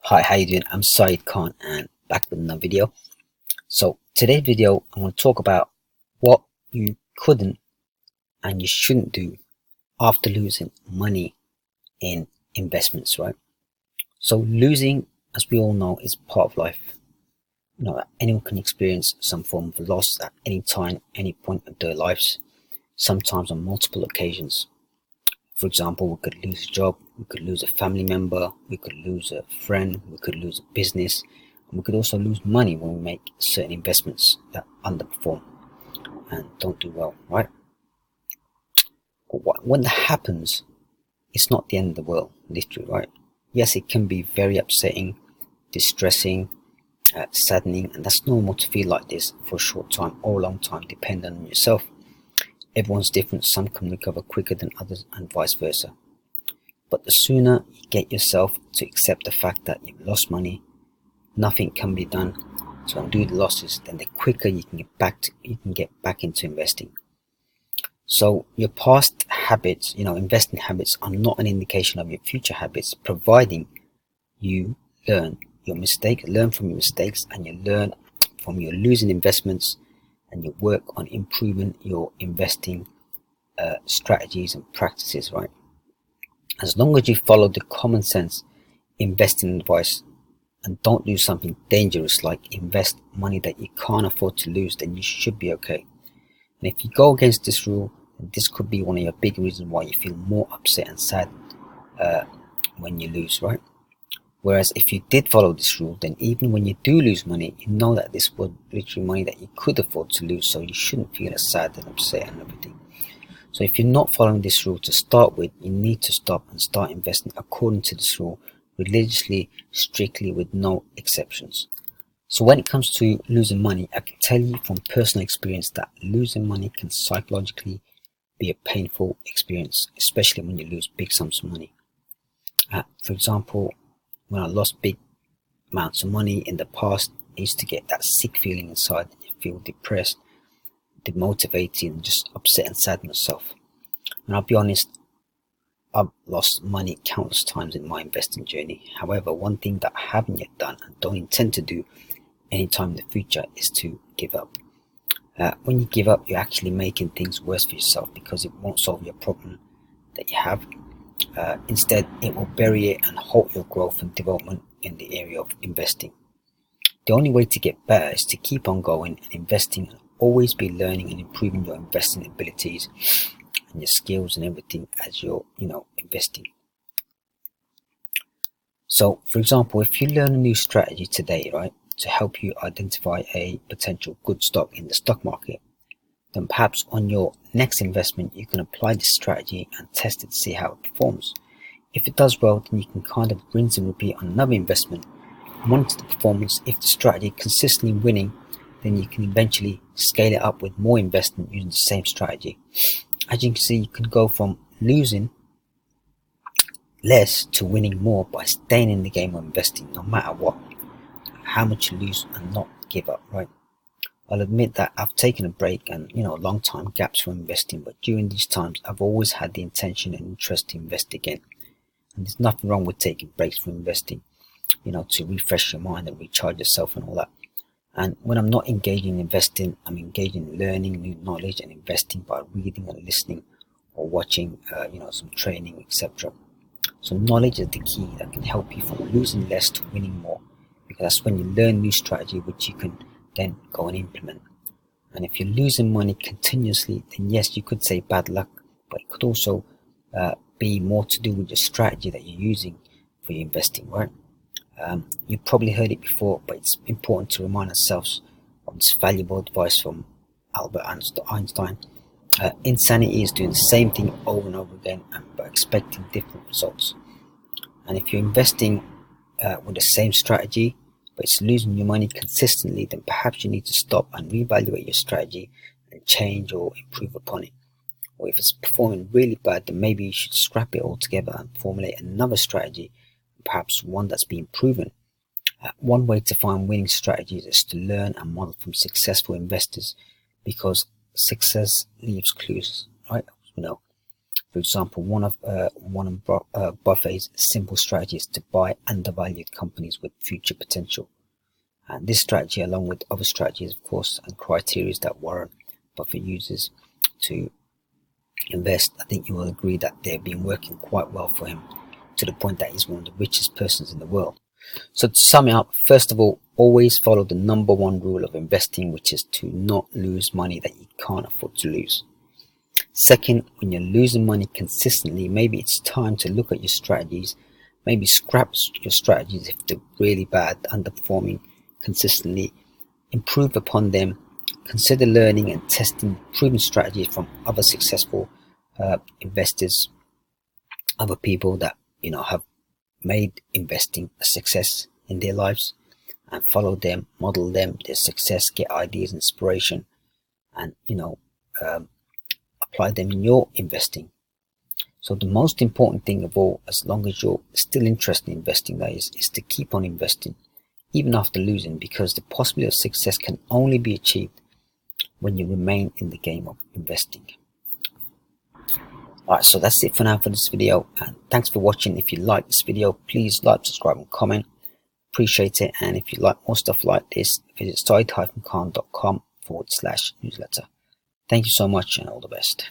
Hi, how you doing? I'm Saeed Khan and back with another video. So today's video, I'm going to talk about what you couldn't and you shouldn't do after losing money in investments, right? So losing, as we all know, is part of life. Anyone can experience some form of loss at any time, any point of their lives, sometimes on multiple occasions. For example, we could lose a job, we could lose a family member, we could lose a friend, we could lose a business, and we could also lose money when we make certain investments that underperform and don't do well, right? But when that happens, it's not the end of the world, literally, right? Yes, it can be very upsetting, distressing, saddening, and that's normal to feel like this for a short time or a long time, depending on yourself. Everyone's different, some can recover quicker than others and vice versa. But the sooner you get yourself to accept the fact that you've lost money, nothing can be done to undo the losses, then the quicker you can get back into investing. So your past habits, investing habits are not an indication of your future habits, providing you learn from your mistakes and you learn from your losing investments and you work on improving your investing strategies and practices, right? As long as you follow the common sense investing advice and don't do something dangerous like invest money that you can't afford to lose, then you should be okay. And if you go against this rule, then this could be one of your big reasons why you feel more upset and sad when you lose, right? Whereas if you did follow this rule, then even when you do lose money, you know that this was literally money that you could afford to lose, so you shouldn't feel as sad and upset and everything. So if you're not following this rule to start with, you need to stop and start investing according to this rule, religiously, strictly, with no exceptions. So when it comes to losing money, I can tell you from personal experience that losing money can psychologically be a painful experience, especially when you lose big sums of money. For example, when I lost big amounts of money in the past, I used to get that sick feeling inside. You feel depressed, demotivated, and just upset and sad myself. And I'll be honest, I've lost money countless times in my investing journey. However, one thing that I haven't yet done and don't intend to do anytime in the future is to give up. When you give up, you're actually making things worse for yourself because it won't solve your problem that you have. Instead, it will bury it and halt your growth and development in the area of investing. The only way to get better is to keep on going and investing and always be learning and improving your investing abilities and your skills and everything as you're, investing. So, for example, if you learn a new strategy today, right, to help you identify a potential good stock in the stock market, then perhaps on your next investment you can apply this strategy and test it to see how it performs. If it does well, then you can kind of rinse and repeat on another investment, monitor the performance. If the strategy consistently winning, then you can eventually scale it up with more investment using the same strategy. As you can see, you can go from losing less to winning more by staying in the game of investing, no matter what, how much you lose, and not give up, right? I'll admit that I've taken a break and a long time gaps from investing, but during these times I've always had the intention and interest to invest again. And there's nothing wrong with taking breaks from investing, to refresh your mind and recharge yourself and all that. And when I'm not engaging in investing, I'm engaging in learning new knowledge and investing by reading and listening or watching some training, etc. So knowledge is the key that can help you from losing less to winning more, because that's when you learn new strategy which you can then go and implement. And if you're losing money continuously, then yes, you could say bad luck, but it could also be more to do with your strategy that you're using for your investing, right? You've probably heard it before, but it's important to remind ourselves of this valuable advice from Albert Einstein. Insanity is doing the same thing over and over again but expecting different results. And if you're investing with the same strategy but it's losing your money consistently, then perhaps you need to stop and reevaluate your strategy and change or improve upon it. Or if it's performing really bad, then maybe you should scrap it altogether and formulate another strategy, perhaps one that's been proven. One way to find winning strategies is to learn and model from successful investors, because success leaves clues, right? For example, one of Buffett's simple strategies to buy undervalued companies with future potential. And this strategy, along with other strategies, of course, and criteria that Warren Buffett uses to invest, I think you will agree that they've been working quite well for him, to the point that he's one of the richest persons in the world. So to sum it up, first of all, always follow the number one rule of investing, which is to not lose money that you can't afford to lose. Second, when you're losing money consistently, maybe it's time to look at your strategies, maybe scrap your strategies if they're really bad, underperforming consistently, improve upon them, consider learning and testing proven strategies from other successful investors, other people that have made investing a success in their lives, and follow them, model them, their success, get ideas, inspiration, and apply them in your investing. So the most important thing of all, as long as you're still interested in investing, that is to keep on investing even after losing, because the possibility of success can only be achieved when you remain in the game of investing. Alright, so that's it for now for this video, and thanks for watching. If you like this video, please like, subscribe and comment. Appreciate it. And if you like more stuff like this, visit saeed-khan.com/newsletter. Thank you so much and all the best.